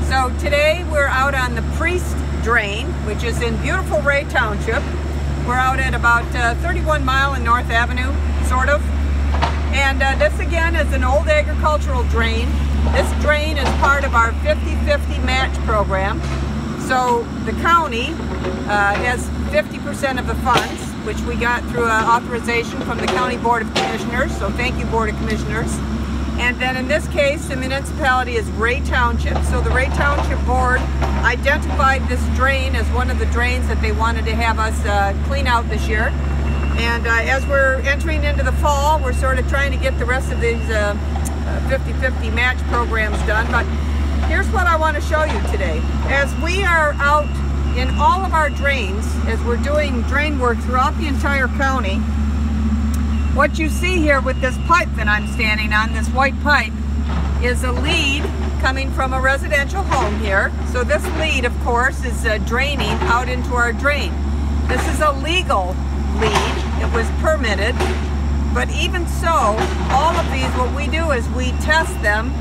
So today we're out on the Priest Drain, which is in beautiful Ray Township. We're out at about 31 Mile and North Avenue, sort of. And this again is an old agricultural drain. This drain is part of our 50-50 match program. So the county has 50% of the funds, which we got through authorization from the County Board of Commissioners. So thank you, Board of Commissioners. And then in this case, the municipality is Ray Township. So the Ray Township Board identified this drain as one of the drains that they wanted to have us clean out this year. And as we're entering into the fall, we're sort of trying to get the rest of these 50-50 match programs done. But here's what I want to show you today. As we are out in all of our drains, as we're doing drain work throughout the entire county, what you see here with this pipe that I'm standing on, this white pipe, is a lead coming from a residential home here. So this lead, of course, is draining out into our drain. This is a legal lead. It was permitted. But even so, all of these, what we do is we test them.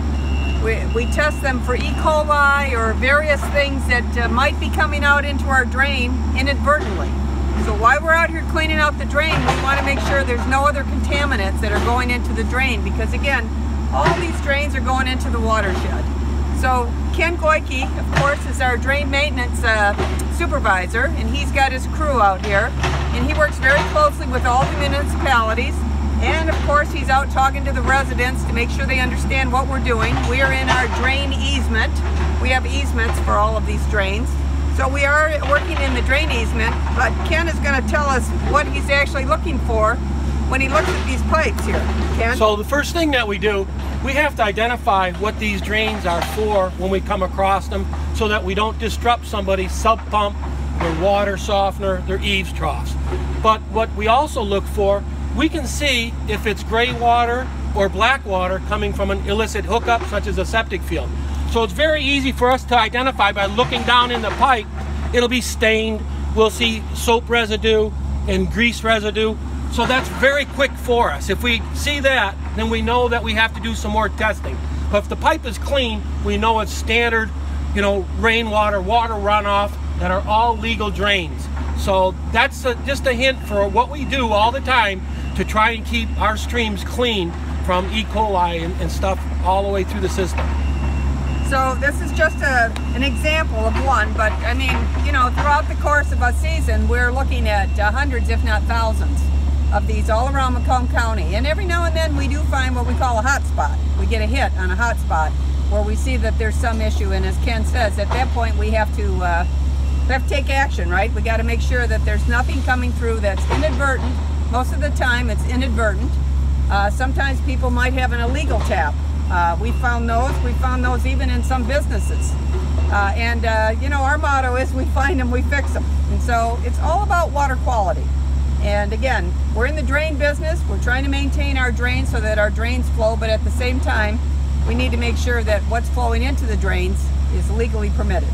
We test them for E. coli or various things that might be coming out into our drain inadvertently. So while we're out here cleaning out the drain, we want to make sure there's no other contaminants that are going into the drain, because again, all these drains are going into the watershed. So Ken Goyke, of course, is our drain maintenance supervisor, and he's got his crew out here, and he works very closely with all the municipalities. And of course, he's out talking to the residents to make sure they understand what we're doing. We are in our drain easement. We have easements for all of these drains. So we are working in the drain easement, but Ken is going to tell us what he's actually looking for when he looks at these pipes here. Ken? So the first thing that we do, we have to identify what these drains are for when we come across them, so that we don't disrupt somebody's sub pump, their water softener, their eaves troughs. But what we also look for, we can see if it's gray water or black water coming from an illicit hookup, such as a septic field. So it's very easy for us to identify by looking down in the pipe. It'll be stained. We'll see soap residue and grease residue. So that's very quick for us. If we see that, then we know that we have to do some more testing. But if the pipe is clean, we know it's standard, rainwater, water runoff that are all legal drains. So that's just a hint for what we do all the time to try and keep our streams clean from E. coli and stuff all the way through the system. So this is just an example of one, but I mean, throughout the course of a season, we're looking at hundreds, if not thousands, of these all around Macomb County. And every now and then we do find what we call a hotspot. We get a hit on a hotspot where we see that there's some issue, and as Ken says, at that point we have to take action, right? We got to make sure that there's nothing coming through that's inadvertent. Most of the time it's inadvertent. Sometimes people might have an illegal tap. We found those even in some businesses. Our motto is we find them, we fix them. And so it's all about water quality. And again, we're in the drain business. We're trying to maintain our drains so that our drains flow, but at the same time, we need to make sure that what's flowing into the drains is legally permitted.